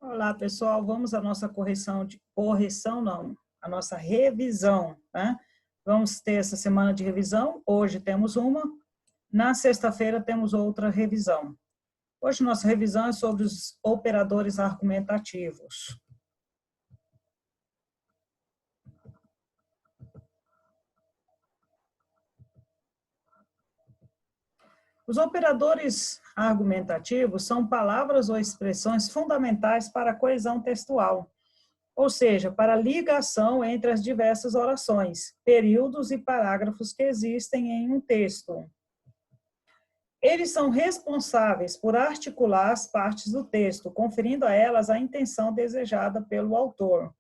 Olá, pessoal. Vamos à nossa correção não, a nossa revisão, né? Vamos ter essa semana de revisão. Hoje temos uma. Na sexta-feira temos outra revisão. Hoje nossa revisão é sobre os operadores argumentativos. Os operadores argumentativos são palavras ou expressões fundamentais para a coesão textual, ou seja, para a ligação entre as diversas orações, períodos e parágrafos que existem em um texto. Eles são responsáveis por articular as partes do texto, conferindo a elas a intenção desejada pelo autor.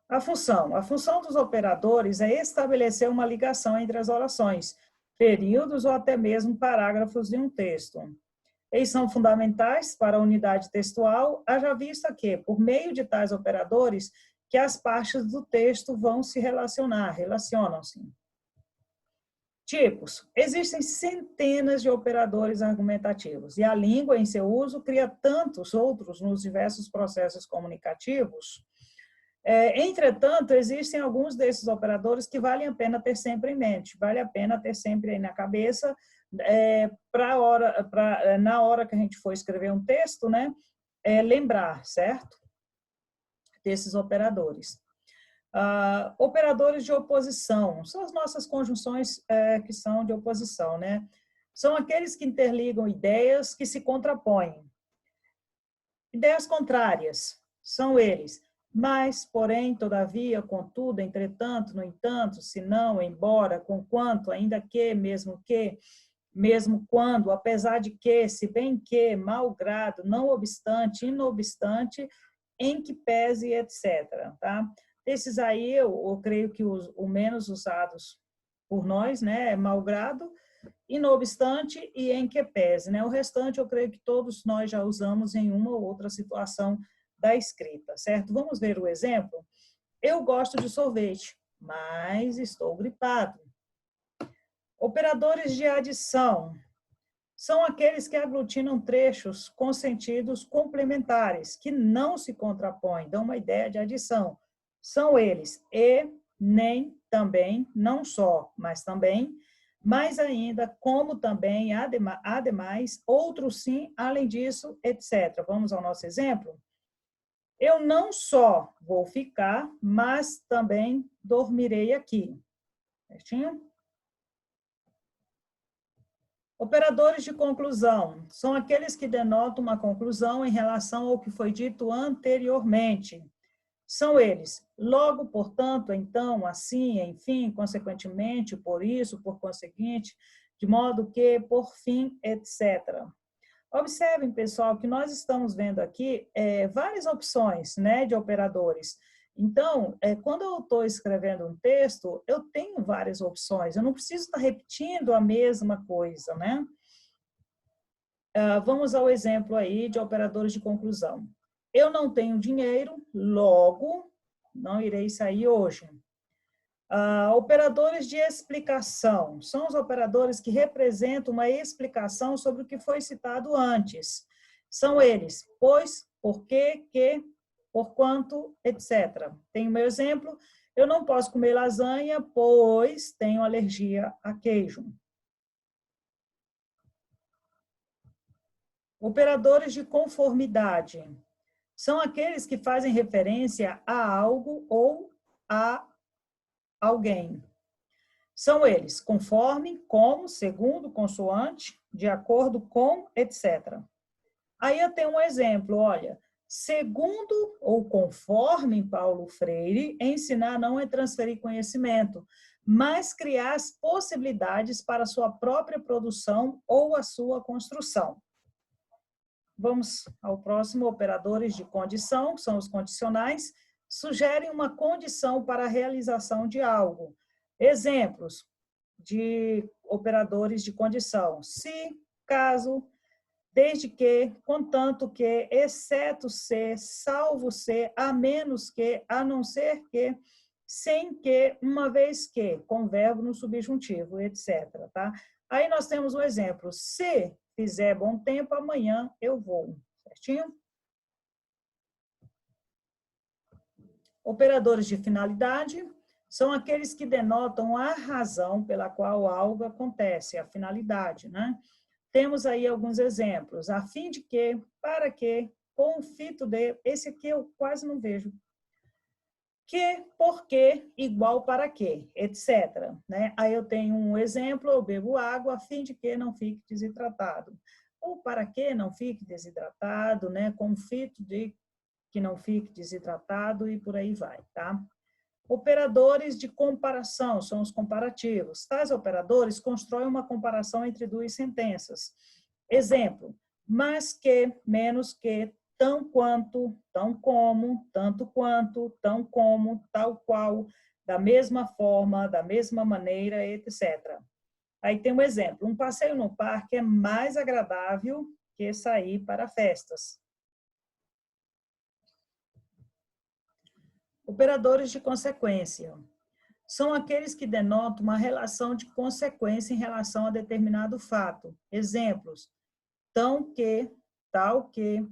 A função dos operadores é estabelecer uma ligação entre as orações, períodos ou até mesmo parágrafos de um texto. Eles são fundamentais para a unidade textual, haja vista que, por meio de tais operadores, que as partes do texto vão se relacionam-se. Tipos. Existem centenas de operadores argumentativos, e a língua, em seu uso, cria tantos outros nos diversos processos comunicativos. Entretanto, existem alguns desses operadores que valem a pena ter sempre em mente, vale a pena ter sempre aí na cabeça, na hora que a gente for escrever um texto, né, lembrar, certo? Desses operadores. Operadores de oposição, são as nossas conjunções que são de oposição, né? São aqueles que interligam ideias que se contrapõem. Ideias contrárias, são eles. Mas, porém, todavia, contudo, entretanto, no entanto, se não, embora, conquanto, ainda que, mesmo quando, apesar de que, se bem que, malgrado, não obstante, inobstante, em que pese, etc. Tá? Esses aí, eu creio que o menos usados por nós, né, é malgrado, inobstante e em que pese, né? O restante, eu creio que todos nós já usamos em uma ou outra situação da escrita, certo? Vamos ver o exemplo? Eu gosto de sorvete, mas estou gripado. Operadores de adição são aqueles que aglutinam trechos com sentidos complementares, que não se contrapõem, dão uma ideia de adição. São eles e, nem, também, não só, mas também, mais ainda, como também, ademais, outros sim, além disso, etc. Vamos ao nosso exemplo? Eu não só vou ficar, mas também dormirei aqui. Certinho? Operadores de conclusão são aqueles que denotam uma conclusão em relação ao que foi dito anteriormente. São eles: logo, portanto, então, assim, enfim, consequentemente, por isso, por conseguinte, de modo que, por fim, etc. Observem, pessoal, que nós estamos vendo aqui várias opções, né, de operadores. Então, quando eu estou escrevendo um texto, eu tenho várias opções, eu não preciso estar repetindo a mesma coisa, né? Vamos ao exemplo aí de operadores de conclusão. Eu não tenho dinheiro, logo, não irei sair hoje. Operadores de explicação. São os operadores que representam uma explicação sobre o que foi citado antes. São eles: pois, porque, que, porquanto, etc. Tem o meu exemplo: eu não posso comer lasanha, pois tenho alergia a queijo. Operadores de conformidade. São aqueles que fazem referência a algo ou a alguém. São eles: conforme, como, segundo, consoante, de acordo com, etc. Aí eu tenho um exemplo, olha, segundo ou conforme Paulo Freire, ensinar não é transferir conhecimento, mas criar as possibilidades para a sua própria produção ou a sua construção. Vamos ao próximo: operadores de condição, que são os condicionais, sugerem uma condição para a realização de algo. Exemplos de operadores de condição: se, caso, desde que, contanto que, exceto se, salvo se, a menos que, a não ser que, sem que, uma vez que, com verbo no subjuntivo, etc. Tá? Aí nós temos um exemplo. Se fizer bom tempo, amanhã eu vou. Certinho? Operadores de finalidade são aqueles que denotam a razão pela qual algo acontece, a finalidade, né? Temos aí alguns exemplos. A fim de que, para que, com o fito de, esse aqui eu quase não vejo. Que, porque, igual para que, etc. Né? Aí eu tenho um exemplo, eu bebo água a fim de que não fique desidratado. Ou para que não fique desidratado, né? Com o fito de que não fique desidratado e por aí vai, tá? Operadores de comparação, são os comparativos. Tais operadores constroem uma comparação entre duas sentenças. Exemplo, mais que, menos que, tão quanto, tão como, tanto quanto, tão como, tal qual, da mesma forma, da mesma maneira, etc. Aí tem um exemplo, um passeio no parque é mais agradável que sair para festas. Operadores de consequência. São aqueles que denotam uma relação de consequência em relação a determinado fato. Exemplos, tão que, tal que,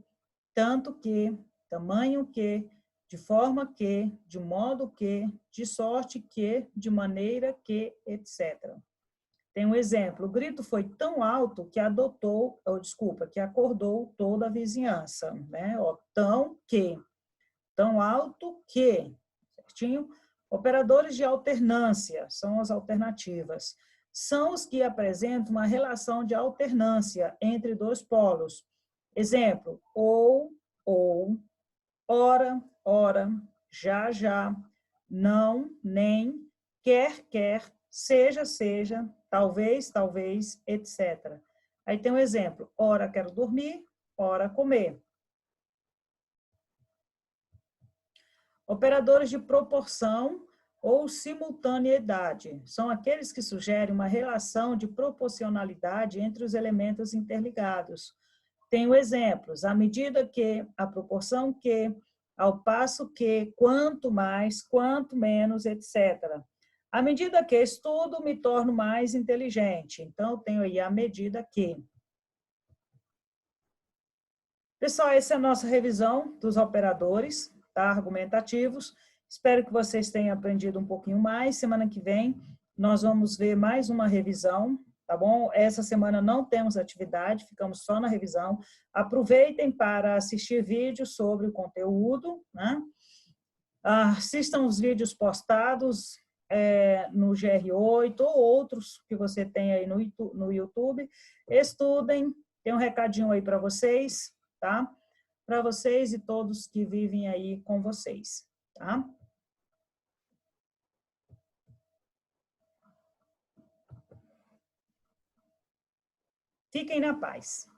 tanto que, tamanho que, de forma que, de modo que, de sorte que, de maneira que, etc. Tem um exemplo, o grito foi tão alto que que acordou toda a vizinhança, né? Ó, tão alto que, certinho? Operadores de alternância, são as alternativas. São os que apresentam uma relação de alternância entre dois polos. Exemplo, ou, ora, já, não, nem, quer, seja, talvez, etc. Aí tem um exemplo, ora quero dormir, ora comer. Operadores de proporção ou simultaneidade são aqueles que sugerem uma relação de proporcionalidade entre os elementos interligados. Tenho exemplos, à medida que, à proporção que, ao passo que, quanto mais, quanto menos, etc. À medida que estudo, me torno mais inteligente. Então, tenho aí à medida que. Pessoal, essa é a nossa revisão dos operadores, tá? Argumentativos. Espero que vocês tenham aprendido um pouquinho mais. Semana que vem nós vamos ver mais uma revisão, tá bom? Essa semana não temos atividade, ficamos só na revisão. Aproveitem para assistir vídeos sobre o conteúdo, né? Assistam os vídeos postados no GR8 ou outros que você tem aí no YouTube. Estudem, tem um recadinho aí para vocês, tá? Para vocês e todos que vivem aí com vocês, tá? Fiquem na paz.